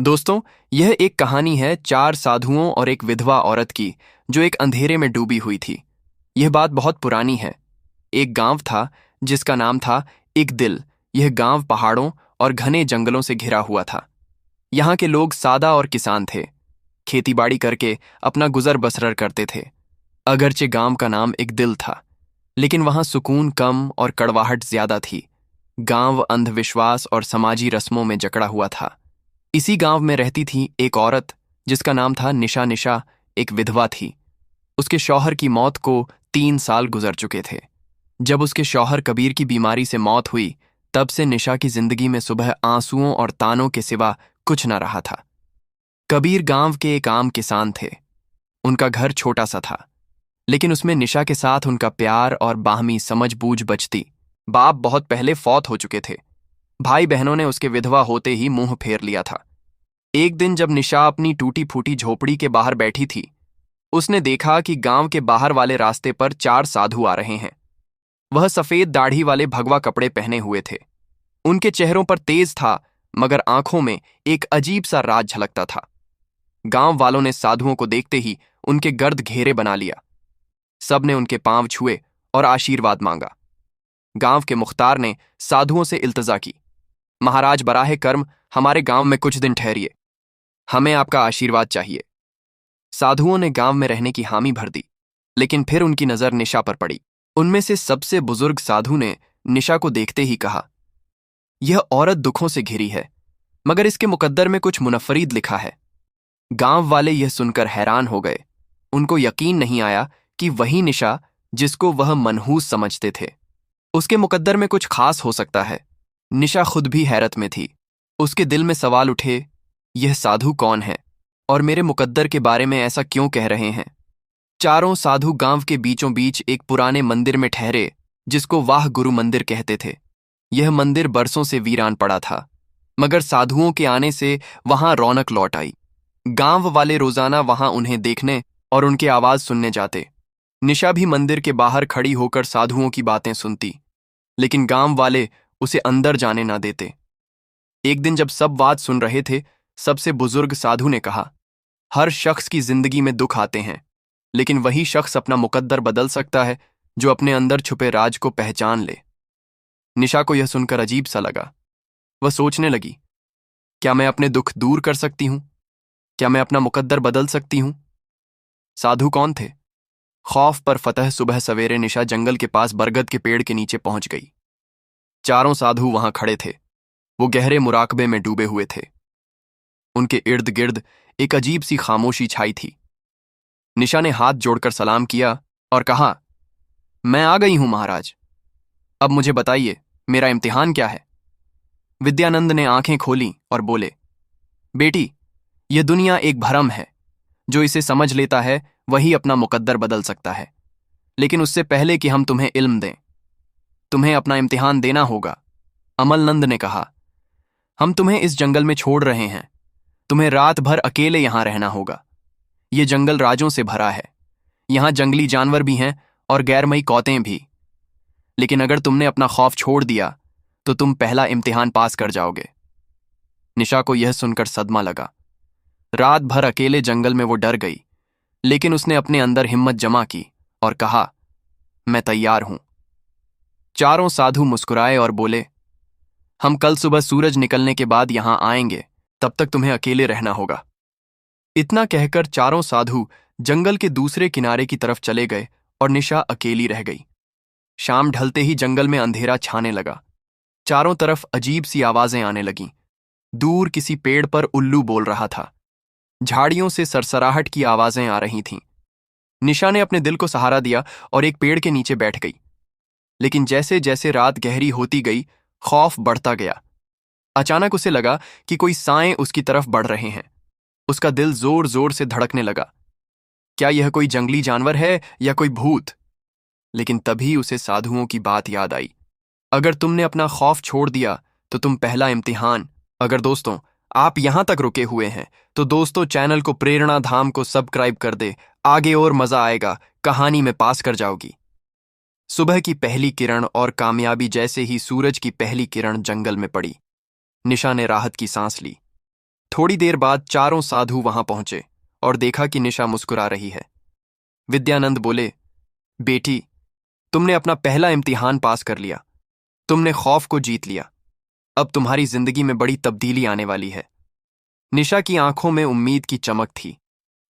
दोस्तों, यह एक कहानी है चार साधुओं और एक विधवा औरत की जो एक अंधेरे में डूबी हुई थी। यह बात बहुत पुरानी है। एक गांव था जिसका नाम था एक दिल। यह गांव पहाड़ों और घने जंगलों से घिरा हुआ था। यहाँ के लोग सादा और किसान थे, खेतीबाड़ी करके अपना गुजर बसर करते थे। अगरचे गांव का नाम एक दिल था, लेकिन वहां सुकून कम और कड़वाहट ज्यादा थी। गांव अंधविश्वास और समाजी रस्मों में जकड़ा हुआ था। इसी गांव में रहती थी एक औरत जिसका नाम था निशा। निशा एक विधवा थी। उसके शौहर की मौत को 3 साल गुजर चुके थे। जब उसके शौहर कबीर की बीमारी से मौत हुई, तब से निशा की जिंदगी में सुबह आंसुओं और तानों के सिवा कुछ न रहा था। कबीर गांव के एक आम किसान थे। उनका घर छोटा सा था, लेकिन उसमें निशा के साथ उनका प्यार और बाहमी समझ बूझ बचती। बाप बहुत पहले फौत हो चुके थे। भाई बहनों ने उसके विधवा होते ही मुंह फेर लिया था। एक दिन जब निशा अपनी टूटी फूटी झोपड़ी के बाहर बैठी थी, उसने देखा कि गांव के बाहर वाले रास्ते पर 4 साधु आ रहे हैं। वह सफेद दाढ़ी वाले भगवा कपड़े पहने हुए थे। उनके चेहरों पर तेज था, मगर आंखों में एक अजीब सा राज झलकता था। गांव वालों ने साधुओं को देखते ही उनके गर्द घेरे बना लिया। सब ने उनके पांव छुए और आशीर्वाद मांगा। गांव के मुख्तार ने साधुओं से इल्तजा की, महाराज बराहे कर्म, हमारे गांव में कुछ दिन ठहरिए, हमें आपका आशीर्वाद चाहिए। साधुओं ने गांव में रहने की हामी भर दी, लेकिन फिर उनकी नजर निशा पर पड़ी। उनमें से सबसे बुजुर्ग साधु ने निशा को देखते ही कहा, यह औरत दुखों से घिरी है, मगर इसके मुकद्दर में कुछ मुनफरीद लिखा है। गांव वाले यह सुनकर हैरान हो गए। उनको यकीन नहीं आया कि वही निशा जिसको वह मनहूस समझते थे, उसके मुकद्दर में कुछ खास हो सकता है। निशा खुद भी हैरत में थी। उसके दिल में सवाल उठे, यह साधु कौन है और मेरे मुकद्दर के बारे में ऐसा क्यों कह रहे हैं। चारों साधु गांव के बीचों बीच एक पुराने मंदिर में ठहरे, जिसको वाह गुरु मंदिर कहते थे। यह मंदिर बरसों से वीरान पड़ा था, मगर साधुओं के आने से वहां रौनक लौट आई। गांव वाले रोजाना वहां उन्हें देखने और उनकी आवाज सुनने जाते। निशा भी मंदिर के बाहर खड़ी होकर साधुओं की बातें सुनती, लेकिन गांव वाले उसे अंदर जाने ना देते। एक दिन जब सब बात सुन रहे थे, सबसे बुजुर्ग साधु ने कहा, हर शख्स की जिंदगी में दुख आते हैं, लेकिन वही शख्स अपना मुकद्दर बदल सकता है जो अपने अंदर छुपे राज को पहचान ले। निशा को यह सुनकर अजीब सा लगा। वह सोचने लगी, क्या मैं अपने दुख दूर कर सकती हूं? क्या मैं अपना मुकद्दर बदल सकती हूं? साधु कौन थे? खौफ पर फतह सुबह सवेरे निशा जंगल के पास बरगद के पेड़ के नीचे पहुंच गई। चारों साधु वहां खड़े थे। वो गहरे मुराकबे में डूबे हुए थे। उनके इर्द गिर्द एक अजीब सी खामोशी छाई थी। निशा ने हाथ जोड़कर सलाम किया और कहा, मैं आ गई हूं महाराज। अब मुझे बताइए, मेरा इम्तिहान क्या है? विद्यानंद ने आंखें खोली और बोले, बेटी, यह दुनिया एक भ्रम है। जो इसे समझ लेता है वही अपना मुकद्दर बदल सकता है। लेकिन उससे पहले कि हम तुम्हें इल्म दें, तुम्हें अपना इम्तिहान देना होगा। अमलनंद ने कहा, हम तुम्हें इस जंगल में छोड़ रहे हैं। तुम्हें रात भर अकेले यहां रहना होगा। ये जंगल राजों से भरा है। यहां जंगली जानवर भी हैं और गैरमई कौतें भी। लेकिन अगर तुमने अपना खौफ छोड़ दिया तो तुम पहला इम्तिहान पास कर जाओगे। निशा को यह सुनकर सदमा लगा। रात भर अकेले जंगल में वो डर गई, लेकिन उसने अपने अंदर हिम्मत जमा की और कहा, मैं तैयार हूं। चारों साधु मुस्कुराए और बोले, हम कल सुबह सूरज निकलने के बाद यहां आएंगे, तब तक तुम्हें अकेले रहना होगा। इतना कहकर चारों साधु जंगल के दूसरे किनारे की तरफ चले गए और निशा अकेली रह गई। शाम ढलते ही जंगल में अंधेरा छाने लगा। चारों तरफ अजीब सी आवाजें आने लगीं। दूर किसी पेड़ पर उल्लू बोल रहा था। झाड़ियों से सरसराहट की आवाजें आ रही थीं। निशा ने अपने दिल को सहारा दिया और एक पेड़ के नीचे बैठ गई। लेकिन जैसे जैसे रात गहरी होती गई, खौफ बढ़ता गया। अचानक उसे लगा कि कोई साएं उसकी तरफ बढ़ रहे हैं। उसका दिल जोर जोर से धड़कने लगा। क्या यह कोई जंगली जानवर है या कोई भूत? लेकिन तभी उसे साधुओं की बात याद आई, अगर तुमने अपना खौफ छोड़ दिया तो तुम पहला इम्तिहान। अगर दोस्तों आप यहां तक रुके हुए हैं तो दोस्तों चैनल को प्रेरणा धाम को सब्सक्राइब कर दे। आगे और मजा आएगा, कहानी में पास कर जाओगी। सुबह की पहली किरण और कामयाबी जैसे ही सूरज की पहली किरण जंगल में पड़ी, निशा ने राहत की सांस ली। थोड़ी देर बाद चारों साधु वहां पहुंचे और देखा कि निशा मुस्कुरा रही है। विद्यानंद बोले, बेटी, तुमने अपना पहला इम्तिहान पास कर लिया। तुमने खौफ को जीत लिया। अब तुम्हारी जिंदगी में बड़ी तब्दीली आने वाली है। निशा की आंखों में उम्मीद की चमक थी।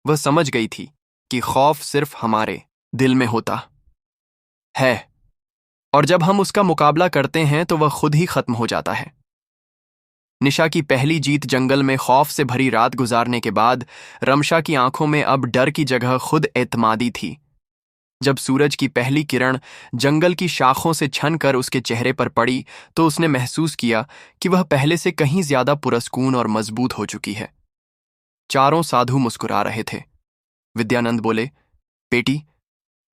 वह समझ गई थी कि खौफ सिर्फ हमारे दिल में होता है, और जब हम उसका मुकाबला करते हैं तो वह खुद ही खत्म हो जाता है। निशा की पहली जीत जंगल में खौफ से भरी रात गुजारने के बाद रमशा की आंखों में अब डर की जगह खुद एतमादी थी। जब सूरज की पहली किरण जंगल की शाखों से छनकर उसके चेहरे पर पड़ी तो उसने महसूस किया कि वह पहले से कहीं ज्यादा पुरस्कून और मजबूत हो चुकी है। चारों साधु मुस्कुरा रहे थे। विद्यानंद बोले, बेटी,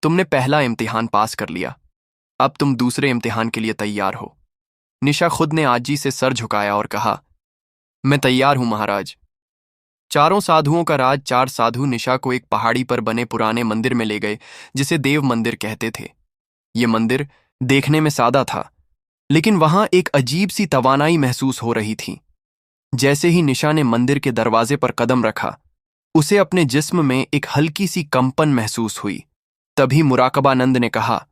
तुमने पहला इम्तिहान पास कर लिया। अब तुम दूसरे इम्तिहान के लिए तैयार हो। निशा खुद ने आजी से सर झुकाया और कहा, मैं तैयार हूं महाराज। चारों साधुओं का राज चार साधु निशा को एक पहाड़ी पर बने पुराने मंदिर में ले गए, जिसे देव मंदिर कहते थे। ये मंदिर देखने में सादा था, लेकिन वहां एक अजीब सी तवानाई महसूस हो रही थी। जैसे ही निशा ने मंदिर के दरवाजे पर कदम रखा, उसे अपने जिस्म में एक हल्की सी कंपन महसूस हुई। तभी मुराकबानंद ने कहा,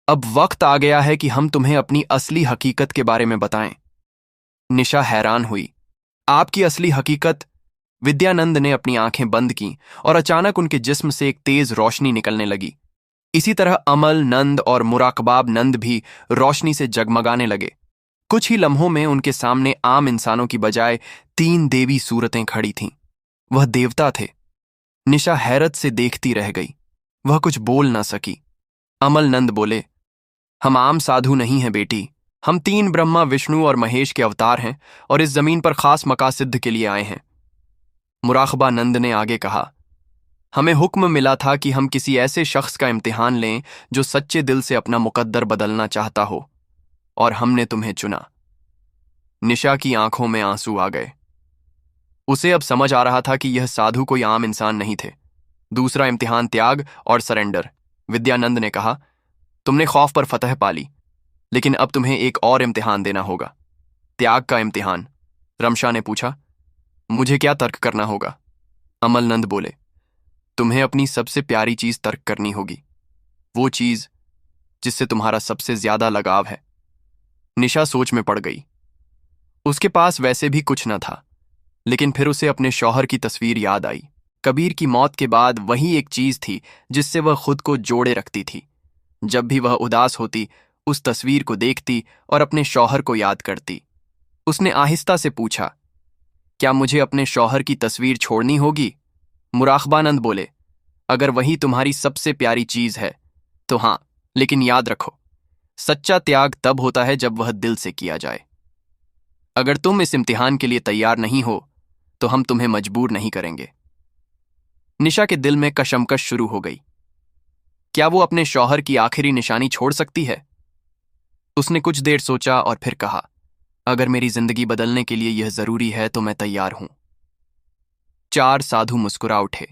अब वक्त आ गया है कि हम तुम्हें अपनी असली हकीकत के बारे में बताएं। निशा हैरान हुई, आपकी असली हकीकत? विद्यानंद ने अपनी आंखें बंद की और अचानक उनके जिस्म से एक तेज रोशनी निकलने लगी। इसी तरह अमल नंद और मुराकबाब नंद भी रोशनी से जगमगाने लगे। कुछ ही लम्हों में उनके सामने आम इंसानों की बजाय 3 देवी सूरतें खड़ी थीं। वह देवता थे। निशा हैरत से देखती रह गई। वह कुछ बोल ना सकी। अमल नंद बोले, हम आम साधु नहीं हैं बेटी। हम 3 ब्रह्मा विष्णु और महेश के अवतार हैं और इस जमीन पर खास मकासिद के लिए आए हैं। मुराकबानंद ने आगे कहा, हमें हुक्म मिला था कि हम किसी ऐसे शख्स का इम्तिहान लें जो सच्चे दिल से अपना मुकद्दर बदलना चाहता हो, और हमने तुम्हें चुना। निशा की आंखों में आंसू आ गए। उसे अब समझ आ रहा था कि यह साधु कोई आम इंसान नहीं थे। दूसरा इम्तिहान त्याग और सरेंडर। विद्यानंद ने कहा, तुमने खौफ पर फतह पा ली, लेकिन अब तुम्हें एक और इम्तिहान देना होगा, त्याग का इम्तिहान। रमशा ने पूछा, मुझे क्या तर्क करना होगा? अमलनंद बोले, तुम्हें अपनी सबसे प्यारी चीज तर्क करनी होगी, वो चीज जिससे तुम्हारा सबसे ज्यादा लगाव है। निशा सोच में पड़ गई। उसके पास वैसे भी कुछ न था, लेकिन फिर उसे अपने शौहर की तस्वीर याद आई। कबीर की मौत के बाद वही एक चीज थी जिससे वह खुद को जोड़े रखती थी। जब भी वह उदास होती, उस तस्वीर को देखती और अपने शौहर को याद करती। उसने आहिस्ता से पूछा, क्या मुझे अपने शौहर की तस्वीर छोड़नी होगी? मुराकबानंद बोले, अगर वही तुम्हारी सबसे प्यारी चीज है तो हाँ, लेकिन याद रखो, सच्चा त्याग तब होता है जब वह दिल से किया जाए। अगर तुम इस इम्तिहान के लिए तैयार नहीं हो तो हम तुम्हें मजबूर नहीं करेंगे। निशा के दिल में कशमकश शुरू हो गई। क्या वो अपने शौहर की आखिरी निशानी छोड़ सकती है? उसने कुछ देर सोचा और फिर कहा, अगर मेरी जिंदगी बदलने के लिए यह जरूरी है तो मैं तैयार हूं। 4 साधु मुस्कुरा उठे।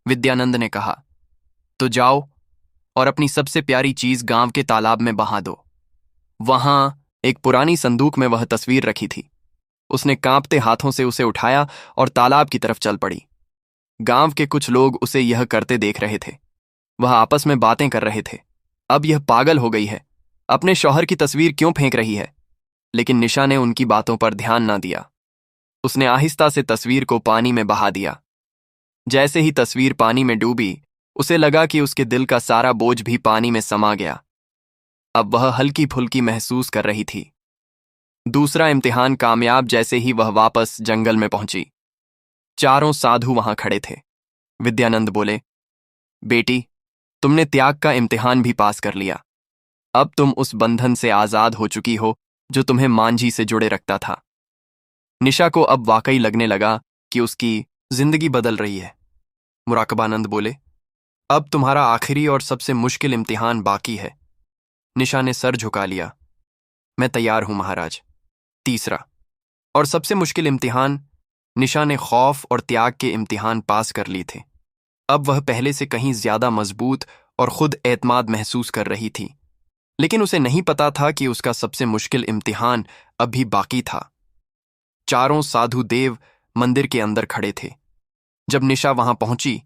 विद्यानंद ने कहा, तो जाओ और अपनी सबसे प्यारी चीज गांव के तालाब में बहा दो। वहां एक पुरानी संदूक में वह तस्वीर रखी थी। उसने कांपते हाथों से उसे उठाया और तालाब की तरफ चल पड़ी। गांव के कुछ लोग उसे यह करते देख रहे थे। वह आपस में बातें कर रहे थे, अब यह पागल हो गई है, अपने शौहर की तस्वीर क्यों फेंक रही है? लेकिन निशा ने उनकी बातों पर ध्यान ना दिया। उसने आहिस्ता से तस्वीर को पानी में बहा दिया। जैसे ही तस्वीर पानी में डूबी, उसे लगा कि उसके दिल का सारा बोझ भी पानी में समा गया। अब वह हल्की फुल्की महसूस कर रही थी। दूसरा इम्तिहान कामयाब जैसे ही वह वापस जंगल में पहुंची। चारों साधु वहां खड़े थे। विद्यानंद बोले, बेटी, तुमने त्याग का इम्तिहान भी पास कर लिया। अब तुम उस बंधन से आजाद हो चुकी हो जो तुम्हें मांझी से जुड़े रखता था। निशा को अब वाकई लगने लगा कि उसकी जिंदगी बदल रही है। मुराकबानंद बोले, अब तुम्हारा आखिरी और सबसे मुश्किल इम्तिहान बाकी है। निशा ने सर झुका लिया। मैं तैयार हूं महाराज। तीसरा और सबसे मुश्किल इम्तिहान। निशा ने खौफ और त्याग के इम्तिहान पास कर लिए थे। अब वह पहले से कहीं ज्यादा मजबूत और खुद एतमाद महसूस कर रही थी, लेकिन उसे नहीं पता था कि उसका सबसे मुश्किल इम्तिहान अभी बाकी था। चारों साधु देव मंदिर के अंदर खड़े थे। जब निशा वहां पहुंची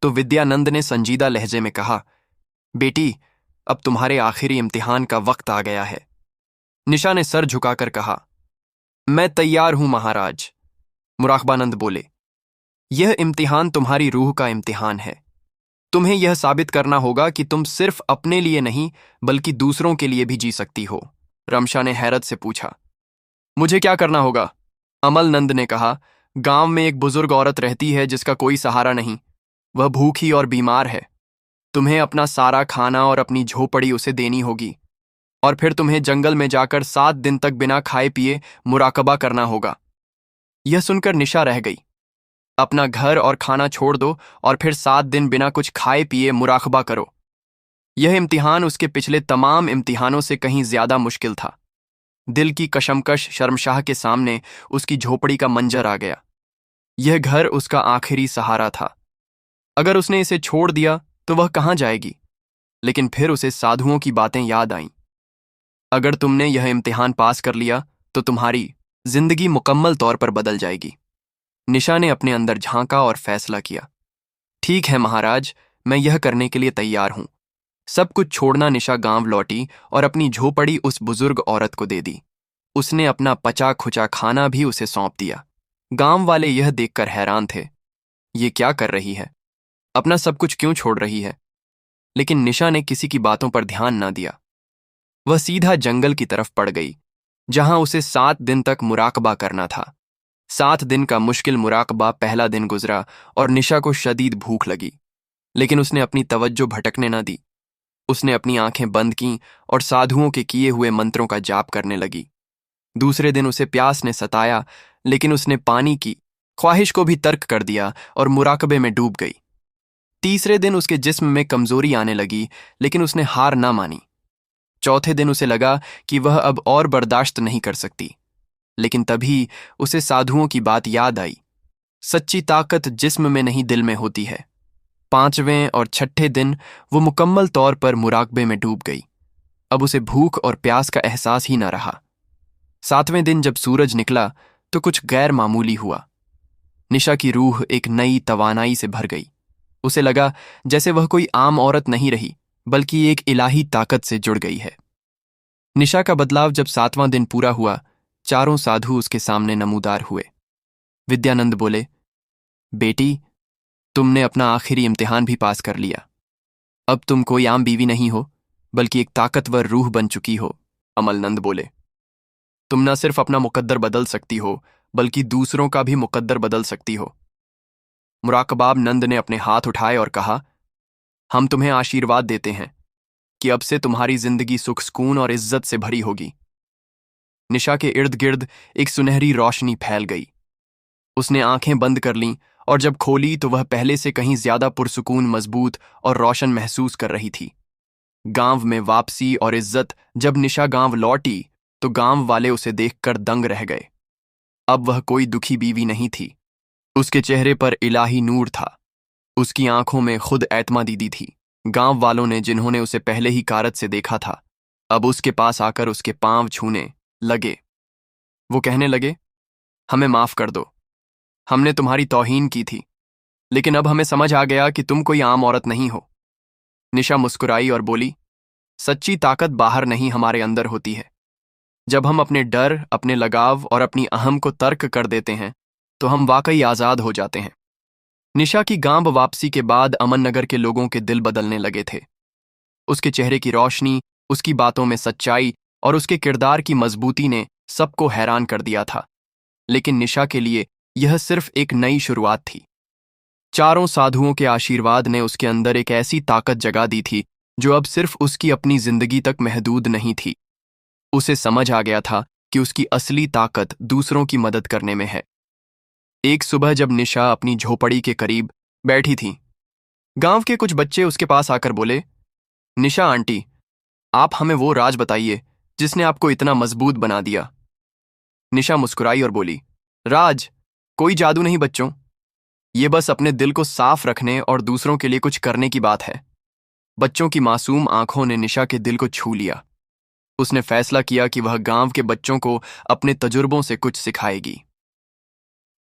तो विद्यानंद ने संजीदा लहजे में कहा, बेटी, अब तुम्हारे आखिरी इम्तिहान का वक्त आ गया है। निशा ने सर झुकाकर कहा, मैं तैयार हूं महाराज। मुराकबानंद बोले, यह इम्तिहान तुम्हारी रूह का इम्तिहान है। तुम्हें यह साबित करना होगा कि तुम सिर्फ अपने लिए नहीं बल्कि दूसरों के लिए भी जी सकती हो। रमशा ने हैरत से पूछा, मुझे क्या करना होगा? अमल नंद ने कहा, गांव में एक बुजुर्ग औरत रहती है जिसका कोई सहारा नहीं। वह भूखी और बीमार है। तुम्हें अपना सारा खाना और अपनी झोपड़ी उसे देनी होगी और फिर तुम्हें जंगल में जाकर 7 दिन तक बिना खाए पिए मुराकबा करना होगा। यह सुनकर निशा रह गई। अपना घर और खाना छोड़ दो और फिर 7 दिन बिना कुछ खाए पिए मुराकबा करो। यह इम्तिहान उसके पिछले तमाम इम्तिहानों से कहीं ज्यादा मुश्किल था। दिल की कशमकश शर्मशाह के सामने उसकी झोपड़ी का मंजर आ गया। यह घर उसका आखिरी सहारा था। अगर उसने इसे छोड़ दिया तो वह कहाँ जाएगी? लेकिन फिर उसे साधुओं की बातें याद आईं। अगर तुमने यह इम्तिहान पास कर लिया तो तुम्हारी जिंदगी मुकम्मल तौर पर बदल जाएगी। निशा ने अपने अंदर झांका और फैसला किया, ठीक है महाराज, मैं यह करने के लिए तैयार हूं। सब कुछ छोड़ना निशा गांव लौटी और अपनी झोपड़ी उस बुजुर्ग औरत को दे दी। उसने अपना पचा खुचा खाना भी उसे सौंप दिया। गांव वाले यह देखकर हैरान थे, ये क्या कर रही है? अपना सब कुछ क्यों छोड़ रही है? लेकिन निशा ने किसी की बातों पर ध्यान न दिया। वह सीधा जंगल की तरफ पड़ गई, जहां उसे 7 दिन तक मुराकबा करना था। 7 दिन का मुश्किल मुराकबा पहला दिन गुजरा और निशा को शदीद भूख लगी, लेकिन उसने अपनी तवज्जो भटकने न दी। उसने अपनी आंखें बंद कीं और साधुओं के किए हुए मंत्रों का जाप करने लगी। दूसरे दिन उसे प्यास ने सताया, लेकिन उसने पानी की ख्वाहिश को भी तर्क कर दिया और मुराकबे में डूब गई। तीसरे दिन उसके जिस्म में कमजोरी आने लगी, लेकिन उसने हार ना मानी। चौथे दिन उसे लगा कि वह अब और बर्दाश्त नहीं कर सकती, लेकिन तभी उसे साधुओं की बात याद आई, सच्ची ताकत जिस्म में नहीं दिल में होती है। 5वें और 6ठे दिन वो मुकम्मल तौर पर मुराकबे में डूब गई। अब उसे भूख और प्यास का एहसास ही न रहा। 7वें दिन जब सूरज निकला तो कुछ गैर मामूली हुआ। निशा की रूह एक नई तवानाई से भर गई। उसे लगा जैसे वह कोई आम औरत नहीं रही, बल्कि एक इलाही ताकत से जुड़ गई है। निशा का बदलाव जब 7वां दिन पूरा हुआ, चारों साधु उसके सामने नमूदार हुए। विद्यानंद बोले, बेटी, तुमने अपना आखिरी इम्तिहान भी पास कर लिया। अब तुम कोई आम बीवी नहीं हो, बल्कि एक ताकतवर रूह बन चुकी हो। अमलनंद बोले, तुम न सिर्फ अपना मुकद्दर बदल सकती हो, बल्कि दूसरों का भी मुकद्दर बदल सकती हो। मुराकबाब नंद ने अपने हाथ उठाए और कहा, हम तुम्हें आशीर्वाद देते हैं कि अब से तुम्हारी जिंदगी सुख सुकून और इज्जत से भरी होगी। निशा के इर्द गिर्द एक सुनहरी रोशनी फैल गई। उसने आंखें बंद कर लीं और जब खोली तो वह पहले से कहीं ज्यादा पुरसुकून, मजबूत और रोशन महसूस कर रही थी। गांव में वापसी और इज्जत। जब निशा गांव लौटी तो गांव वाले उसे देखकर दंग रह गए। अब वह कोई दुखी बीवी नहीं थी। उसके चेहरे पर इलाही नूर था। उसकी आंखों में खुद एतमादीदी थी। गांव वालों ने, जिन्होंने उसे पहले ही कारत से देखा था, अब उसके पास आकर उसके पांव छूने लगे। वो कहने लगे, हमें माफ कर दो, हमने तुम्हारी तौहीन की थी, लेकिन अब हमें समझ आ गया कि तुम कोई आम औरत नहीं हो। निशा मुस्कुराई और बोली, सच्ची ताकत बाहर नहीं, हमारे अंदर होती है। जब हम अपने डर, अपने लगाव और अपनी अहम को तर्क कर देते हैं तो हम वाकई आजाद हो जाते हैं। निशा की गांव वापसी के बाद अमन नगर के लोगों के दिल बदलने लगे थे। उसके चेहरे की रोशनी, उसकी बातों में सच्चाई और उसके किरदार की मजबूती ने सबको हैरान कर दिया था। लेकिन निशा के लिए यह सिर्फ एक नई शुरुआत थी। चारों साधुओं के आशीर्वाद ने उसके अंदर एक ऐसी ताकत जगा दी थी जो अब सिर्फ उसकी अपनी जिंदगी तक महदूद नहीं थी। उसे समझ आ गया था कि उसकी असली ताकत दूसरों की मदद करने में है। एक सुबह जब निशा अपनी झोपड़ी के करीब बैठी थी, गांव के कुछ बच्चे उसके पास आकर बोले, निशा आंटी, आप हमें वो राज बताइए जिसने आपको इतना मजबूत बना दिया। निशा मुस्कुराई और बोली, राज? कोई जादू नहीं बच्चों, ये बस अपने दिल को साफ रखने और दूसरों के लिए कुछ करने की बात है। बच्चों की मासूम आंखों ने निशा के दिल को छू लिया। उसने फैसला किया कि वह गांव के बच्चों को अपने तजुर्बों से कुछ सिखाएगी।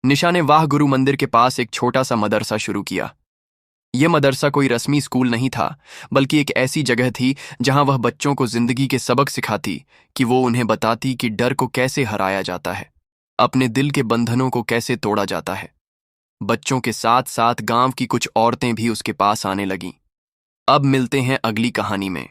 निशा ने वाह गुरु मंदिर के पास एक छोटा सा मदरसा शुरू किया। यह मदरसा कोई रस्मी स्कूल नहीं था, बल्कि एक ऐसी जगह थी जहां वह बच्चों को जिंदगी के सबक सिखाती, कि वो उन्हें बताती कि डर को कैसे हराया जाता है, अपने दिल के बंधनों को कैसे तोड़ा जाता है। बच्चों के साथ साथ गांव की कुछ औरतें भी उसके पास आने लगीं। अब मिलते हैं अगली कहानी में।